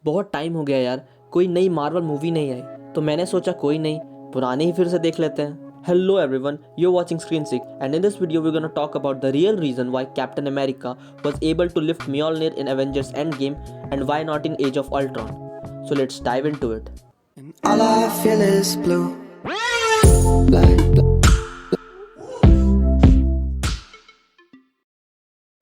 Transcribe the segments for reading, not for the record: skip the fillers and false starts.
बहुत टाइम हो गया यार, कोई नई मार्वल मूवी नहीं आई, तो मैंने सोचा कोई नहीं, पुरानी ही फिर से देख लेते हैं। Hello everyone, you're watching Screen Sick, and in this video we're gonna talk about the real reason why Captain America was able to lift Mjolnir in Avengers Endgame and why not in Age of Ultron. So let's dive into it. And all I feel is blue. Like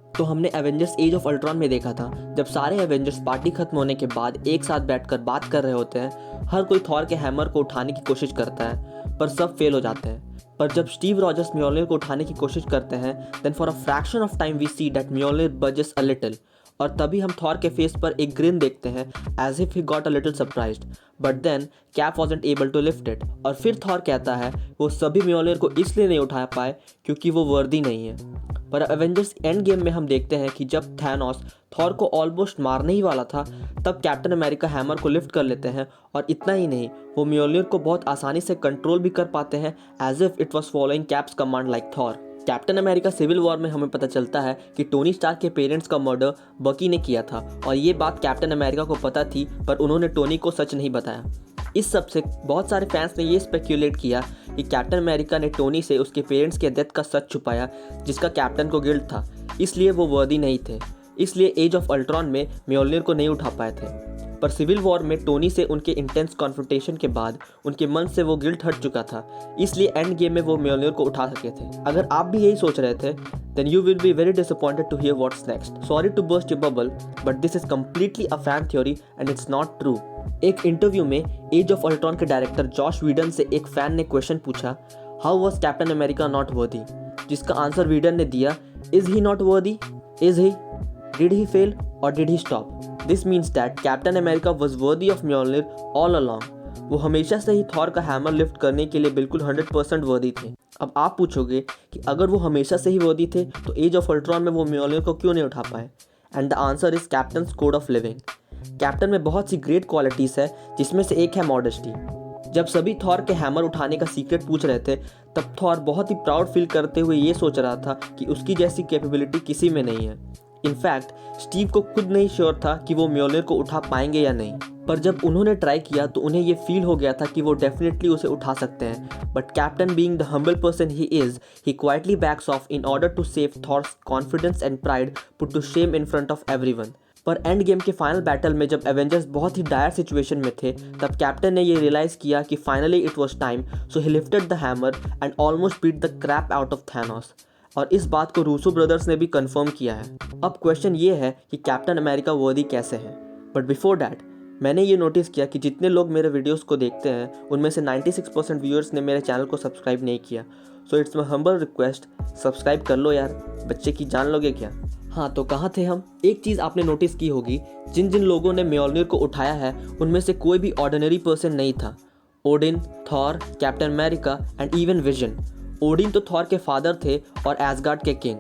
तो हमने Avengers as of Ultron में देखा था, जब सारे Avengers party खत्म होने के बाद एक साथ बैठकर बात कर रहे होते हैं। हर कोई थॉर के हैमर को उठाने की कोशिश करता है, पर सब फेल हो जाते हैं। पर जब स्टीव रॉजर्स म्योलनिर को उठाने की कोशिश करते हैं, then for a fraction of time we see that Mjolnir budges a little, और तभी हम थॉर के फेस पर एक ग्रिन देखते हैं, as if he got a little surprised, but then Cap wasn't able to lift it. और फिर थॉर कहता है वो सभी म्योलनिर को इसलिए नहीं उठा पाए क्योंकि वो वर्दी नहीं है। पर एवेंजर्स एंड गेम में हम देखते हैं कि जब थैनोस थॉर को ऑलमोस्ट मारने ही वाला था, तब कैप्टन अमेरिका हैमर को लिफ्ट कर लेते हैं, और इतना ही नहीं, वो म्योलनिर को बहुत आसानी से कंट्रोल भी कर पाते हैं, as if it was following Cap's command like Thor. Captain America Civil War में हमें पता चलता है कि टोनी स्टार्क के पेरेंट्स का मर्डर बकी ने किया था, और ये बात कैप्टन अमेरिका को पता थी, पर उन्होंने टोनी को सच नहीं बताया। इस सब से बहुत सारे फैंस ने ये स्पेक्यूलेट किया कि कैप्टन अमेरिका ने टोनी से उसके पेरेंट्स के डेथ का सच छुपाया, जिसका कैप्टन को गिल्ट था, इसलिए वो वर्दी नहीं थे, इसलिए एज ऑफ अल्ट्रॉन में म्योलनिर को नहीं उठा पाए थे। पर सिविल वॉर में टोनी से उनके इंटेंस कॉन्फ्रंटेशन के बाद उनके मन से वो गिल्ट हट चुका था, इसलिए एंड गेम में वो म्योलनिर को उठा सके थे। अगर आप भी यही सोच रहे थे, then you will be very disappointed to hear what's next. Sorry to burst your bubble, but this is completely a fan theory and it's not true. एक इंटरव्यू में एज ऑफ अल्ट्रॉन के डायरेक्टर जॉश वीडन से एक fan ने question पूछा, how was Captain America not worthy, जिसका answer Whedon ने दिया, is he not worthy, is he, did he fail or did he stop. This means that Captain America was worthy of Mjolnir all along. वो हमेशा से ही Thor का hammer lift करने के लिए बिल्कुल 100% वर्दी थे। अब आप पूछोगे कि अगर वो हमेशा से ही वर्दी थे, तो एज ऑफ अल्ट्रॉन में वो म्योलनिर को क्यों नहीं उठा पाए? And the answer is captains code of living. Captain में बहुत सी ग्रेट क्वालिटीज है, जिसमें से एक है मॉडेस्टी। जब सभी थॉर के हैमर उठाने का सीक्रेट पूछ रहे थे, तब थॉर बहुत ही प्राउड फील करते हुए ये सोच रहा था कि उसकी जैसी कैपेबिलिटी किसी में नहीं है। इनफैक्ट स्टीव को खुद नहीं श्योर था कि वो म्योलनिर को उठा पाएंगे या नहीं, पर जब उन्होंने ट्राई किया तो उन्हें ये फील हो गया था कि वो डेफिनेटली उसे उठा सकते हैं। But Captain being the humble person he is, he quietly backs off in order to save Thor's confidence and pride put to shame in front of everyone. पर एंड गेम के फाइनल बैटल में जब Avengers बहुत ही Dyer situation में थे, तब captain ने ये रियलाइज किया कि finally it was time, so he lifted the hammer and almost beat the crap out of Thanos. और इस बात को रूसो ब्रदर्स ने भी कंफर्म किया है। अब क्वेश्चन ये है कि कैप्टन अमेरिका वर्दी कैसे है? बट बिफोर दैट, मैंने ये नोटिस किया कि जितने लोग मेरे वीडियोस को देखते हैं, उनमें से 96% व्यूअर्स ने मेरे चैनल को सब्सक्राइब नहीं किया। So it's my humble request, subscribe कर लो यार, बच्चे की जान लोगे क्या? हाँ, तो कहाँ थे हम? एक चीज़ आपने नोटिस की होगी, जिन जिन लोगों ने म्योलनिर को उठाया है, उनमें से कोई भी ऑर्डिनरी पर्सन नहीं था। Odin, Thor, Captain America and even vision. Odin तो थॉर के फादर थे और एसगार्ड के किंग,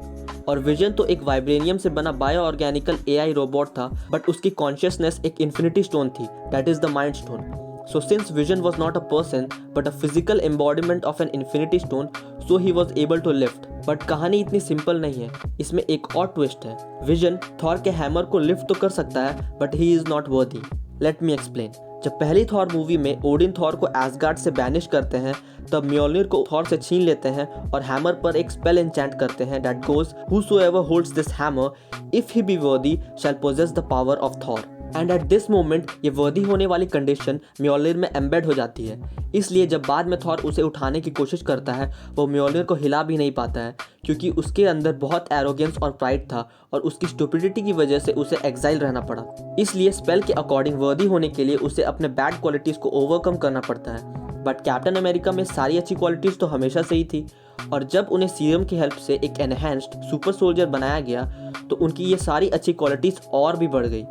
और विजन तो एक वाइब्रेनियम से बना बायो ऑर्गेनिकल एआई रोबोट था, बट उसकी कॉन्शियसनेस एक इन्फिनिटी स्टोन थी, that is the mind stone. So since Vision was not a person but a physical embodiment of an infinity stone, so he was able to lift. But कहानी इतनी simple नहीं है, इसमें एक और twist है। Vision Thor के hammer को लिफ्ट तो कर सकता है, but he is not worthy. Let me explain. जब पहली थॉर मूवी में ओडिन थॉर को एसगार्ड से बैनिश करते हैं, तब म्योलनिर को थॉर से छीन लेते हैं और हैमर पर एक स्पेल एन्चैंट करते हैं that goes, whosoever holds this hammer, if he be worthy shall possess the power of Thor. And at this moment ये वर्दी होने वाली कंडीशन म्योलनिर में एम्बेड हो जाती है। इसलिए जब बाद में थॉर उसे उठाने की कोशिश करता है, वो म्योलनिर को हिला भी नहीं पाता है, क्योंकि उसके अंदर बहुत एरोगेंस और प्राइड था, और उसकी स्टुपिडिटी की वजह से उसे एग्जाइल रहना पड़ा। इसलिए स्पेल के अकॉर्डिंग वर्दी होने के लिए उसे अपने बैड क्वालिटीज़ को ओवरकम करना पड़ता है। बट कैप्टन अमेरिका में सारी अच्छी क्वालिटीज़ तो हमेशा से ही थी, और जब उन्हें सीरम की हेल्प से एक एनहेंस्ड सुपर सोल्जर बनाया गया, तो उनकी ये सारी अच्छी क्वालिटीज़ और भी बढ़ गई।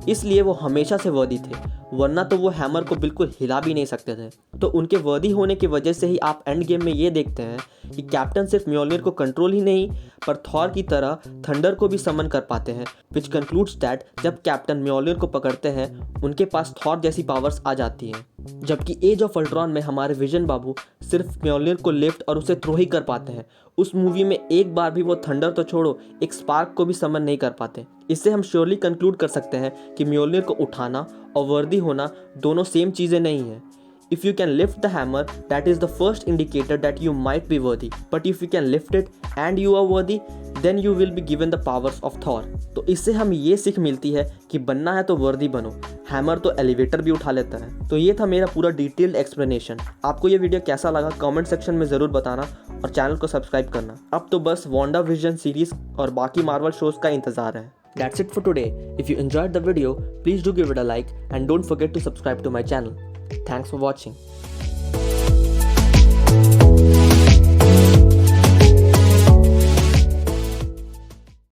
इसलिए वो हमेशा से वर्दी थे, वरना तो वो हैमर को बिल्कुल हिला भी नहीं सकते थे। तो उनके वर्दी होने की वजह से ही आप एंड गेम में ये देखते हैं कि कैप्टन सिर्फ म्योलनिर को कंट्रोल ही नहीं, पर थॉर की तरह थंडर को भी समन कर पाते हैं, विच कंक्लूड्स दैट जब कैप्टन म्योलनिर को पकड़ते हैं, उनके पास थॉर जैसी पावर्स आ जाती हैं। जबकि एज ऑफ अल्ट्रॉन में हमारे विजन बाबू सिर्फ म्योलनिर को लिफ्ट और उसे थ्रो ही कर पाते हैं। उस मूवी में एक बार भी वो थंडर तो छोड़ो, एक स्पार्क को भी समन नहीं कर पाते। इससे हम श्योरली कंक्लूड कर सकते हैं कि म्योलनिर को उठाना और वर्दी होना दोनों सेम चीज़ें नहीं हैं। If you can lift the hammer, that is the first indicator that you might be worthy. But if you can lift it and you are worthy, then you will be given the powers of Thor. तो इससे हम ये सीख मिलती है कि बनना है तो वर्दी बनो, हैमर तो एलिवेटर भी उठा लेता है। तो ये था मेरा पूरा डिटेल्ड एक्सप्लेनेशन। आपको ये वीडियो कैसा लगा कमेंट सेक्शन में ज़रूर बताना और चैनल को सब्सक्राइब करना। अब तो बस WandaVision सीरीज़ और बाकी मार्वल शोज़ का इंतज़ार है। That's it for today. If you enjoyed the video, please do give it a like and don't forget to subscribe to my channel. Thanks for watching.